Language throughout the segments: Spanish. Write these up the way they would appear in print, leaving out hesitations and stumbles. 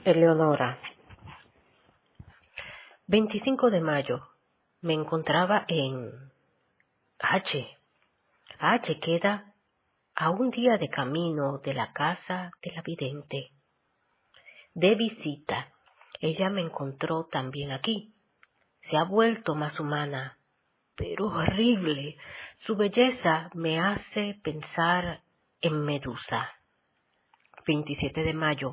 Eleonora. 25 de mayo. Me encontraba en H. H queda a un día de camino de la casa de la vidente. De visita. Ella me encontró también aquí. Se ha vuelto más humana, pero horrible. Su belleza me hace pensar en Medusa. 27 de mayo.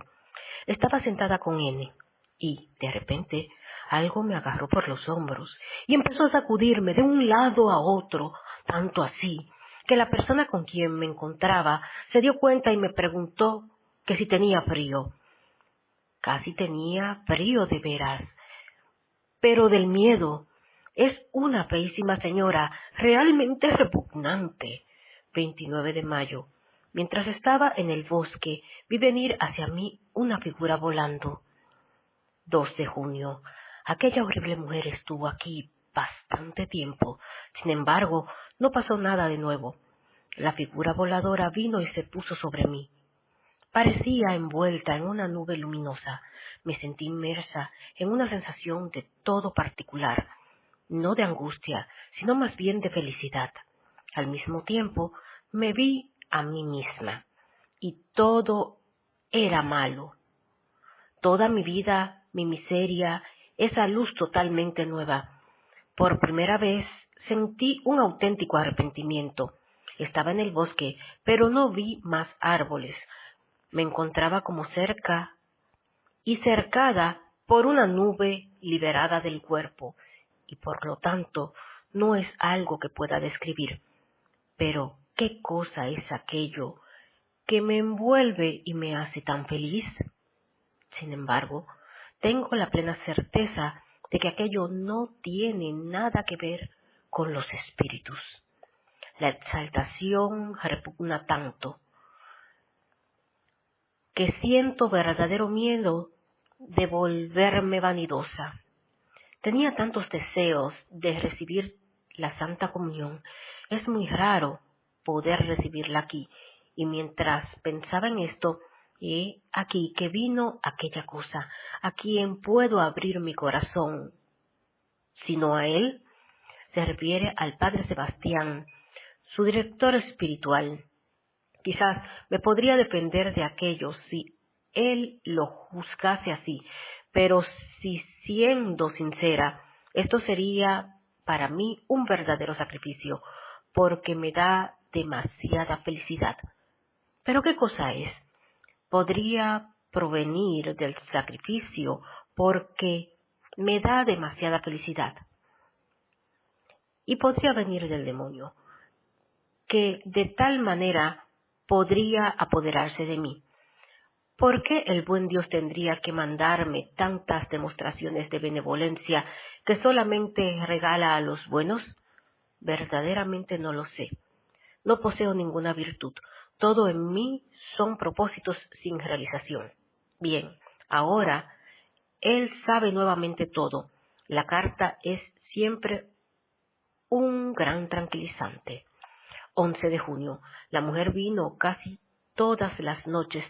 Estaba sentada con N y, de repente, algo me agarró por los hombros y empezó a sacudirme de un lado a otro, tanto así que la persona con quien me encontraba se dio cuenta y me preguntó que si tenía frío. Casi tenía frío de veras, pero del miedo. Es una feísima señora, realmente repugnante. 29 de mayo. Mientras estaba en el bosque, vi venir hacia mí una figura volando. 2 de junio. Aquella horrible mujer estuvo aquí bastante tiempo. Sin embargo, no pasó nada de nuevo. La figura voladora vino y se puso sobre mí. Parecía envuelta en una nube luminosa. Me sentí inmersa en una sensación de todo particular, no de angustia, sino más bien de felicidad. Al mismo tiempo, me vi a mí misma, y todo era malo. Toda mi vida, mi miseria, esa luz totalmente nueva. Por primera vez sentí un auténtico arrepentimiento. Estaba en el bosque, pero no vi más árboles. Me encontraba como cerca y cercada por una nube liberada del cuerpo, y por lo tanto no es algo que pueda describir. Pero, ¿qué cosa es aquello que me envuelve y me hace tan feliz? Sin embargo, tengo la plena certeza de que aquello no tiene nada que ver con los espíritus. La exaltación repugna tanto que siento verdadero miedo de volverme vanidosa. Tenía tantos deseos de recibir la Santa Comunión. Es muy raro poder recibirla aquí. Y mientras pensaba en esto, he aquí que vino aquella cosa, a quien puedo abrir mi corazón. Sino a él, se refiere al Padre Sebastián, su director espiritual. Quizás me podría defender de aquello si él lo juzgase así, pero si siendo sincera, esto sería para mí un verdadero sacrificio, porque me da demasiada felicidad. ¿Pero qué cosa es? Podría provenir del sacrificio porque me da demasiada felicidad. Y podría venir del demonio, que de tal manera podría apoderarse de mí. ¿Por qué el buen Dios tendría que mandarme tantas demostraciones de benevolencia que solamente regala a los buenos? Verdaderamente no lo sé. No poseo ninguna virtud. Todo en mí son propósitos sin realización. Bien, ahora Él sabe nuevamente todo. La carta es siempre un gran tranquilizante. 11 de junio. La mujer vino casi todas las noches,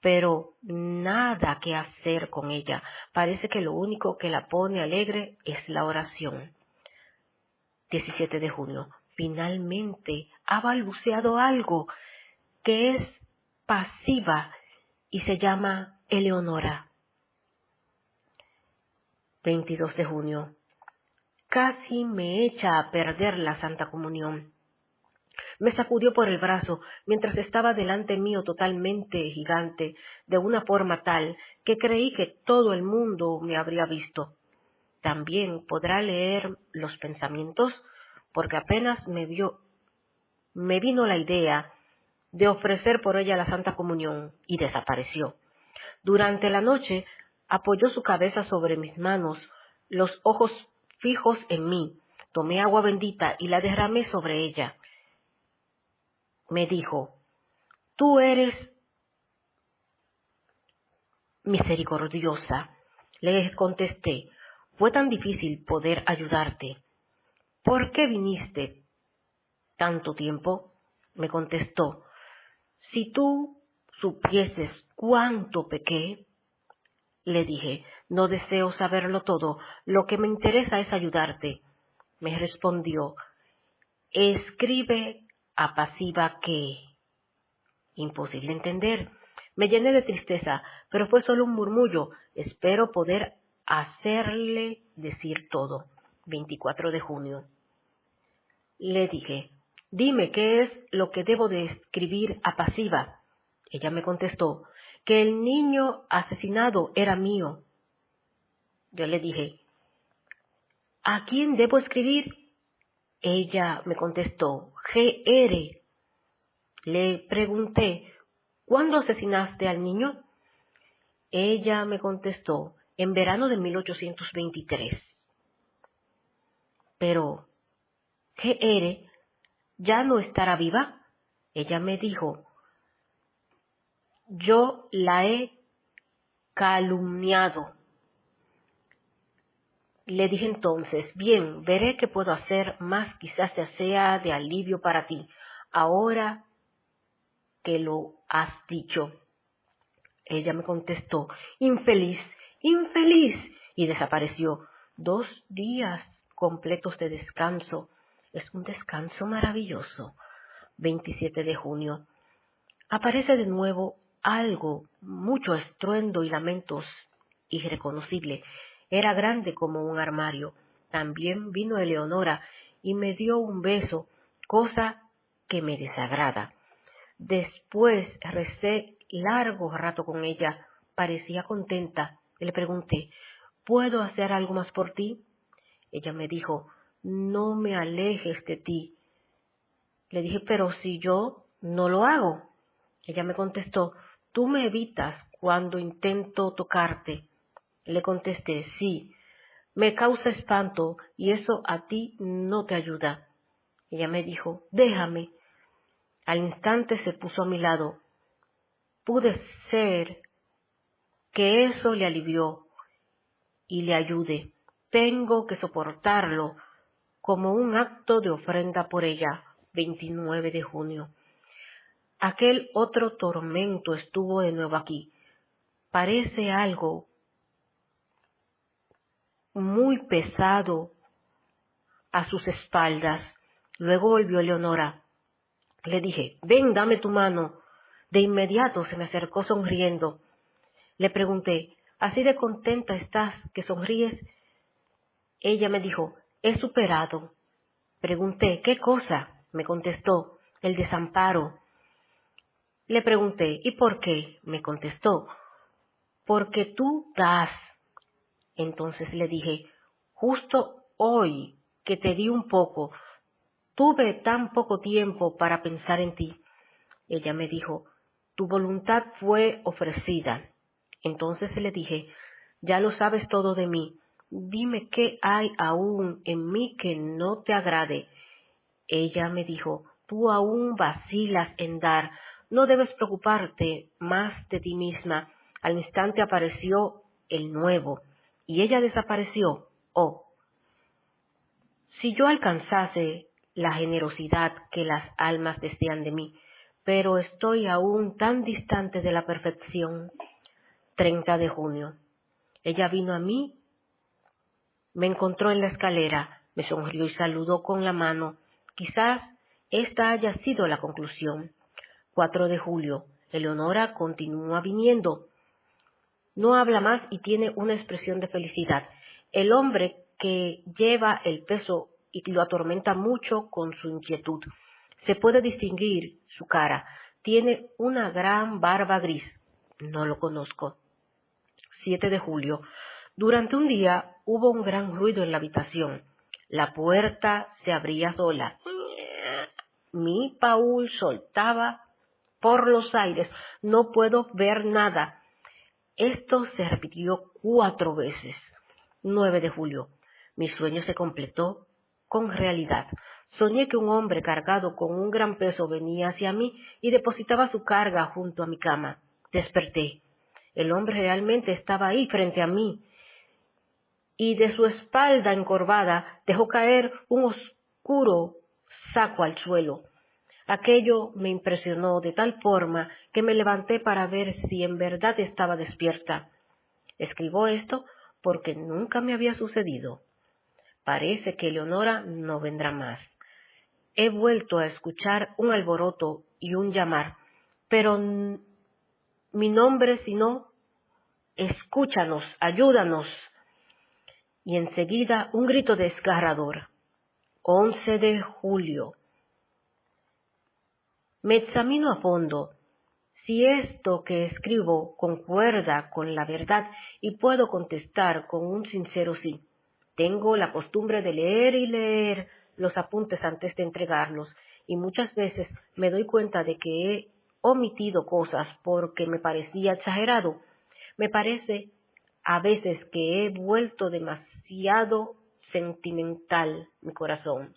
pero nada que hacer con ella. Parece que lo único que la pone alegre es la oración. 17 de junio. Finalmente ha balbuceado algo que es pasiva y se llama Eleonora. 22 de junio. Casi me echa a perder la Santa Comunión. Me sacudió por el brazo mientras estaba delante mío totalmente gigante, de una forma tal que creí que todo el mundo me habría visto. También podrá leer los pensamientos, porque apenas me vino la idea de ofrecer por ella la Santa Comunión y desapareció. Durante la noche apoyó su cabeza sobre mis manos, los ojos fijos en mí. Tomé agua bendita y la derramé sobre ella. Me dijo: «Tú eres misericordiosa». Le contesté: «Fue tan difícil poder ayudarte». «¿Por qué viniste tanto tiempo?». Me contestó: «Si tú supieses cuánto pequé». Le dije, no deseo saberlo todo, lo que me interesa es ayudarte. Me respondió, escribe apasiva que... Imposible entender. Me llené de tristeza, pero fue solo un murmullo. Espero poder hacerle decir todo. 24 de junio. Le dije, dime qué es lo que debo de escribir apasiva. Ella me contestó que el niño asesinado era mío. Yo le dije, ¿a quién debo escribir? Ella me contestó, GR. Le pregunté, ¿cuándo asesinaste al niño? Ella me contestó, en verano de 1823. Pero, GR, ¿ya no estará viva? Ella me dijo, yo la he calumniado. Le dije entonces, bien, veré qué puedo hacer más, quizás sea de alivio para ti, ahora que lo has dicho. Ella me contestó, infeliz, infeliz, y desapareció. 2 días completos de descanso. Es un descanso maravilloso. 27 de junio. Aparece de nuevo algo, mucho estruendo y lamentos, irreconocible. Era grande como un armario. También vino Eleonora y me dio un beso, cosa que me desagrada. Después recé largo rato con ella, parecía contenta. Le pregunté, ¿puedo hacer algo más por ti? Ella me dijo, no me alejes de ti. Le dije, pero si yo no lo hago. Ella me contestó, tú me evitas cuando intento tocarte. Le contesté, sí, me causa espanto y eso a ti no te ayuda. Ella me dijo, déjame. Al instante se puso a mi lado. Pude ser que eso le alivió y le ayude. Tengo que soportarlo como un acto de ofrenda por ella. 29 de junio. Aquel otro tormento estuvo de nuevo aquí. Parece algo muy pesado a sus espaldas. Luego volvió Eleonora. Le dije, ven, dame tu mano. De inmediato se me acercó sonriendo. Le pregunté, ¿así de contenta estás que sonríes? Ella me dijo, he superado. Pregunté, ¿qué cosa? Me contestó, el desamparo. Le pregunté, ¿y por qué? Me contestó, porque tú das. Entonces le dije, justo hoy que te di un poco, tuve tan poco tiempo para pensar en ti. Ella me dijo, tu voluntad fue ofrecida. Entonces le dije, ya lo sabes todo de mí, dime qué hay aún en mí que no te agrade. Ella me dijo, tú aún vacilas en dar, no debes preocuparte más de ti misma. Al instante apareció el nuevo, y ella desapareció. Oh, si yo alcanzase la generosidad que las almas desean de mí, pero estoy aún tan distante de la perfección. 30 de junio. Ella vino a mí, me encontró en la escalera, me sonrió y saludó con la mano. Quizás esta haya sido la conclusión. 4 de julio. Eleonora continúa viniendo. No habla más y tiene una expresión de felicidad. El hombre que lleva el peso y lo atormenta mucho con su inquietud. Se puede distinguir su cara. Tiene una gran barba gris. No lo conozco. 7 de julio. Durante un día hubo un gran ruido en la habitación. La puerta se abría sola. Mi Paul soltaba por los aires. No puedo ver nada. Esto se repitió 4 veces. 9 de julio. Mi sueño se completó con realidad. Soñé que un hombre cargado con un gran peso venía hacia mí y depositaba su carga junto a mi cama. Desperté. El hombre realmente estaba ahí frente a mí y de su espalda encorvada dejó caer un oscuro saco al suelo. Aquello me impresionó de tal forma que me levanté para ver si en verdad estaba despierta. Escribo esto porque nunca me había sucedido. Parece que Eleonora no vendrá más. He vuelto a escuchar un alboroto y un llamar, pero mi nombre sino, escúchanos, ayúdanos. Y enseguida un grito desgarrador. 11 de julio. Me examino a fondo. Si esto que escribo concuerda con la verdad y puedo contestar con un sincero sí. Tengo la costumbre de leer y leer los apuntes antes de entregarlos y muchas veces me doy cuenta de que he omitido cosas porque me parecía exagerado. Me parece a veces que he vuelto demasiado sentimental mi corazón.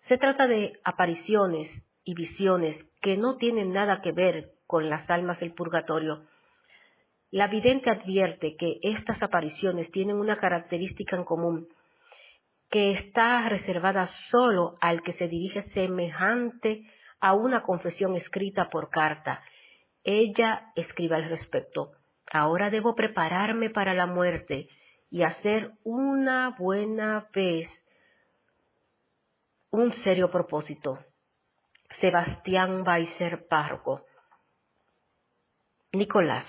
Se trata de apariciones y visiones que no tienen nada que ver con las almas del purgatorio. La vidente advierte que estas apariciones tienen una característica en común, que está reservada solo al que se dirige semejante a una confesión escrita por carta. Ella escribe al respecto. Ahora debo prepararme para la muerte y hacer una buena vez un serio propósito. Sebastián Weiser, párroco. Nicolás.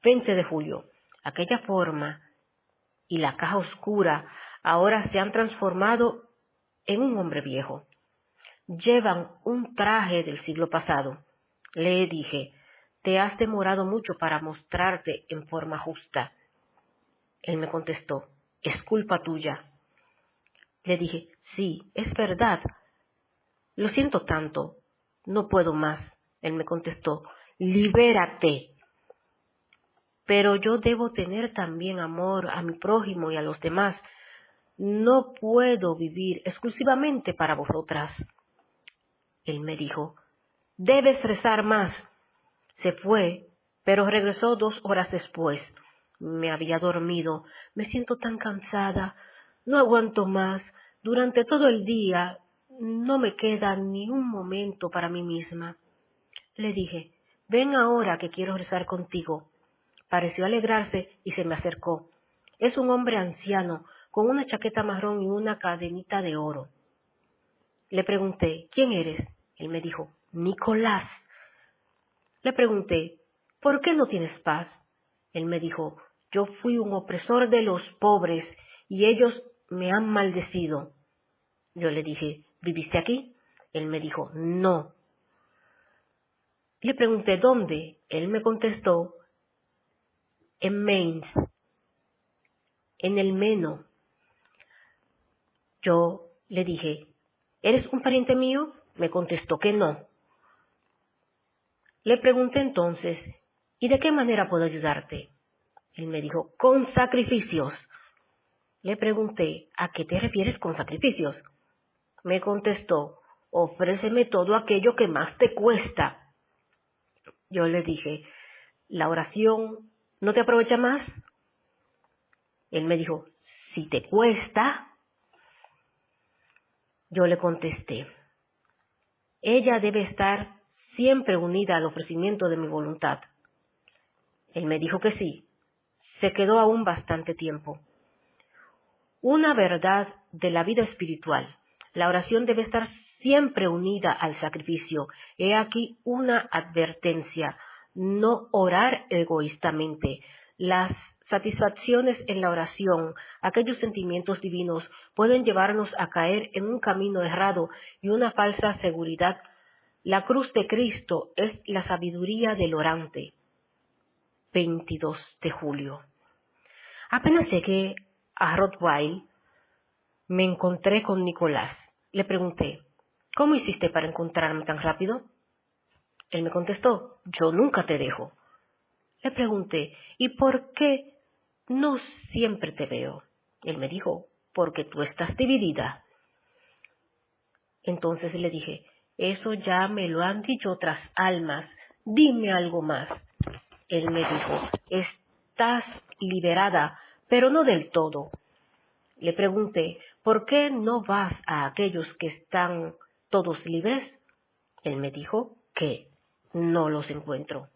20 de julio. Aquella forma y la caja oscura ahora se han transformado en un hombre viejo. Llevan un traje del siglo pasado. Le dije, te has demorado mucho para mostrarte en forma justa. Él me contestó, es culpa tuya. Le dije, sí, es verdad. Lo siento tanto. No puedo más. Él me contestó, libérate. Pero yo debo tener también amor a mi prójimo y a los demás. No puedo vivir exclusivamente para vosotras. Él me dijo, debes rezar más. Se fue, pero regresó 2 horas después. Me había dormido. Me siento tan cansada. No aguanto más. Durante todo el día no me queda ni un momento para mí misma. Le dije, ven ahora que quiero rezar contigo. Pareció alegrarse y se me acercó. Es un hombre anciano, con una chaqueta marrón y una cadenita de oro. Le pregunté, ¿quién eres? Él me dijo, Nicolás. Le pregunté, ¿por qué no tienes paz? Él me dijo, yo fui un opresor de los pobres y ellos me han maldecido. Yo le dije, ¿viviste aquí? Él me dijo, no. Le pregunté, ¿dónde? Él me contestó, en Mainz, en el Meno. Yo le dije, ¿eres un pariente mío? Me contestó que no. Le pregunté entonces, ¿y de qué manera puedo ayudarte? Él me dijo, con sacrificios. Le pregunté, ¿a qué te refieres con sacrificios? Me contestó, ofréceme todo aquello que más te cuesta. Yo le dije, ¿la oración no te aprovecha más? Él me dijo, si te cuesta. Yo le contesté, ella debe estar siempre unida al ofrecimiento de mi voluntad. Él me dijo que sí. Se quedó aún bastante tiempo. Una verdad de la vida espiritual. La oración debe estar siempre unida al sacrificio. He aquí una advertencia. No orar egoístamente. Las satisfacciones en la oración, aquellos sentimientos divinos, pueden llevarnos a caer en un camino errado y una falsa seguridad. La cruz de Cristo es la sabiduría del orante. 22 de julio. Apenas llegué a Rottweil, me encontré con Nicolás. Le pregunté, ¿cómo hiciste para encontrarme tan rápido? Él me contestó, yo nunca te dejo. Le pregunté, ¿y por qué no siempre te veo? Él me dijo, porque tú estás dividida. Entonces le dije, eso ya me lo han dicho otras almas, dime algo más. Él me dijo, estás liberada, pero no del todo. Le pregunté, ¿por qué no vas a aquellos que están todos libres? Él me dijo que no los encuentro.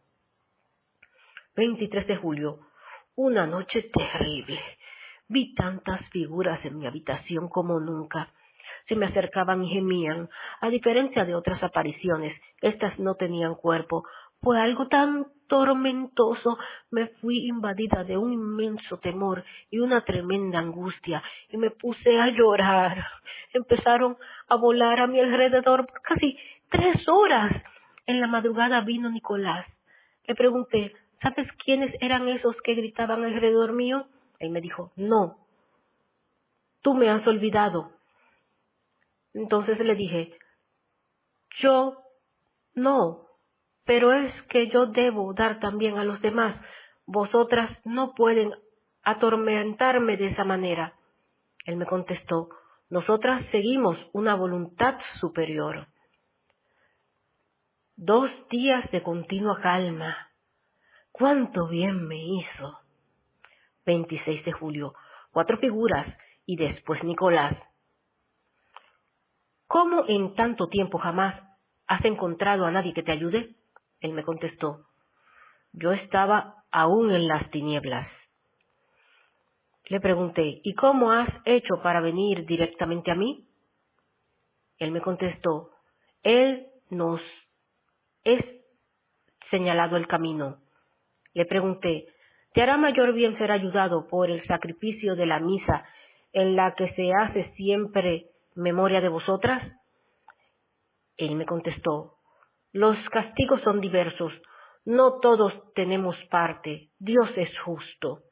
23 de julio. Una noche terrible. Vi tantas figuras en mi habitación como nunca. Se me acercaban y gemían. A diferencia de otras apariciones, estas no tenían cuerpo. Fue algo tan tormentoso. Me fui invadida de un inmenso temor y una tremenda angustia, y me puse a llorar. Empezaron a volar a mi alrededor por casi 3 horas. En la madrugada vino Nicolás. Le pregunté, ¿sabes quiénes eran esos que gritaban alrededor mío? Él me dijo, no, tú me has olvidado. Entonces le dije, yo no, pero es que yo debo dar también a los demás. Vosotras no pueden atormentarme de esa manera. Él me contestó, nosotras seguimos una voluntad superior. 2 días de continua calma. ¡Cuánto bien me hizo! 26 de julio. 4 figuras y después Nicolás. ¿Cómo en tanto tiempo jamás has encontrado a nadie que te ayude? Él me contestó, yo estaba aún en las tinieblas. Le pregunté, ¿y cómo has hecho para venir directamente a mí? Él me contestó, Él nos es señalado el camino. Le pregunté, ¿te hará mayor bien ser ayudado por el sacrificio de la misa en la que se hace siempre memoria de vosotras? Él me contestó, los castigos son diversos, no todos tenemos parte, Dios es justo.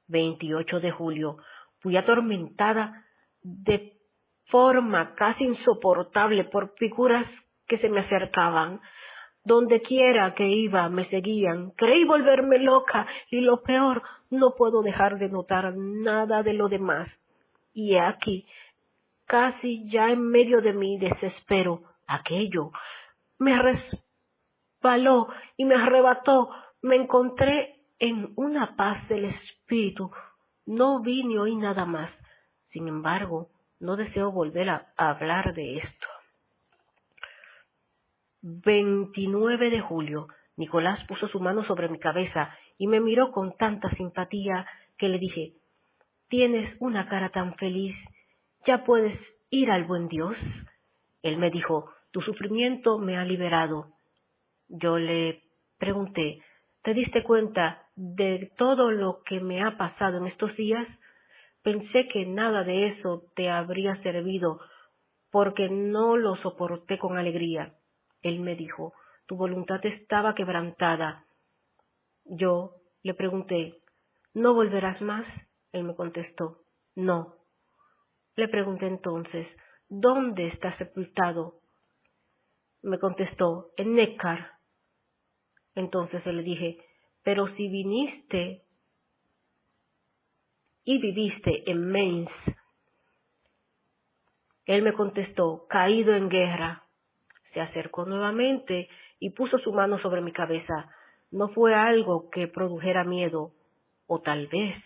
28 de julio, fui atormentada de forma casi insoportable por figuras que se me acercaban. Donde quiera que iba me seguían. Creí volverme loca y lo peor, no puedo dejar de notar nada de lo demás. Y aquí, casi ya en medio de mi desespero, aquello me resbaló y me arrebató. Me encontré en una paz del espíritu. No vi ni oí nada más. Sin embargo, no deseo volver a hablar de esto. 29 de julio. Nicolás puso su mano sobre mi cabeza y me miró con tanta simpatía que le dije, «Tienes una cara tan feliz, ¿ya puedes ir al buen Dios?» Él me dijo, «Tu sufrimiento me ha liberado». Yo le pregunté, «¿Te diste cuenta de todo lo que me ha pasado en estos días?» Pensé que nada de eso te habría servido porque no lo soporté con alegría. Él me dijo, tu voluntad estaba quebrantada. Yo le pregunté, ¿no volverás más? Él me contestó, no. Le pregunté entonces, ¿dónde estás sepultado? Me contestó, en Neckar. Entonces le dije, pero si viniste y viviste en Mainz. Él me contestó, caído en guerra. Se acercó nuevamente y puso su mano sobre mi cabeza. No fue algo que produjera miedo, o tal vez,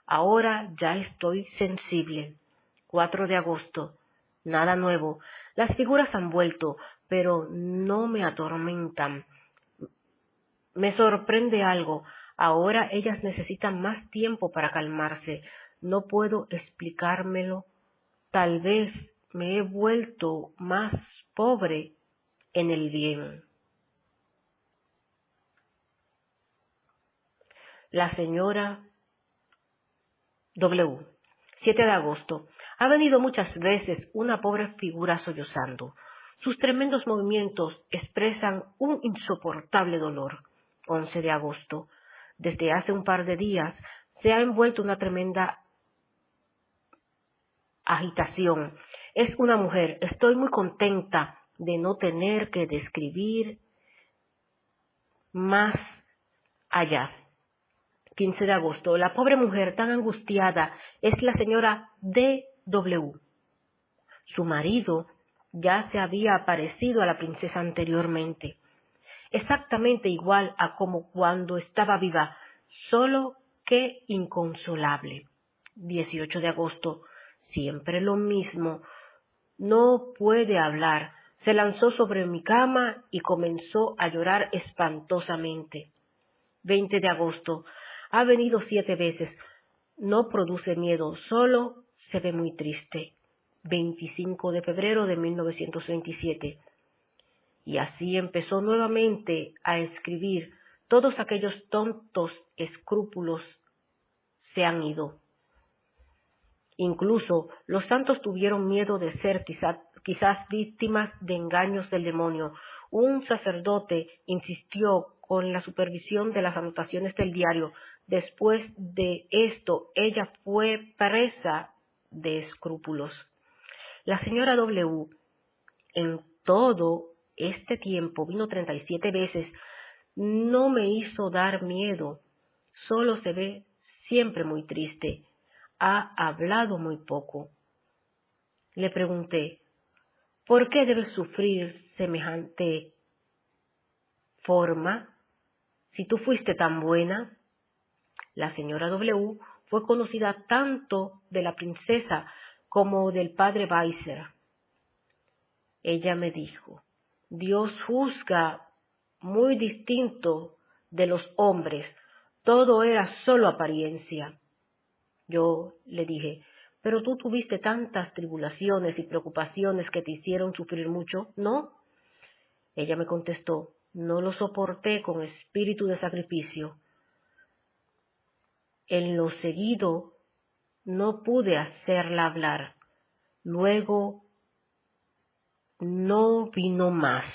ahora ya estoy sensible. 4 de agosto. Nada nuevo. Las figuras han vuelto, pero no me atormentan. Me sorprende algo. Ahora ellas necesitan más tiempo para calmarse. No puedo explicármelo. Tal vez me he vuelto más pobre en el bien. La señora W. 7 de agosto. Ha venido muchas veces una pobre figura sollozando. Sus tremendos movimientos expresan un insoportable dolor. 11 de agosto. Desde hace un par de días se ha envuelto una tremenda agitación. Es una mujer. Estoy muy contenta de no tener que describir más allá. 15 de agosto. La pobre mujer tan angustiada es la señora D.W. Su marido ya se había aparecido a la princesa anteriormente, exactamente igual a como cuando estaba viva, solo que inconsolable. 18 de agosto. Siempre lo mismo. No puede hablar. Se lanzó sobre mi cama y comenzó a llorar espantosamente. 20 de agosto. Ha venido 7 veces. No produce miedo, solo se ve muy triste. 25 de febrero de 1927. Y así empezó nuevamente a escribir. Todos aquellos tontos escrúpulos se han ido. Incluso los santos tuvieron miedo de ser quizás víctimas de engaños del demonio. Un sacerdote insistió con la supervisión de las anotaciones del diario. Después de esto, ella fue presa de escrúpulos. La señora W. en todo este tiempo vino 37 veces. No me hizo dar miedo. Solo se ve siempre muy triste. Ha hablado muy poco. Le pregunté, ¿por qué debes sufrir semejante forma si tú fuiste tan buena? La señora W. fue conocida tanto de la princesa como del padre Weiser. Ella me dijo, Dios juzga muy distinto de los hombres, todo era solo apariencia. Yo le dije, pero tú tuviste tantas tribulaciones y preocupaciones que te hicieron sufrir mucho, ¿no? Ella me contestó, no lo soporté con espíritu de sacrificio. En lo seguido no pude hacerla hablar. Luego no vino más.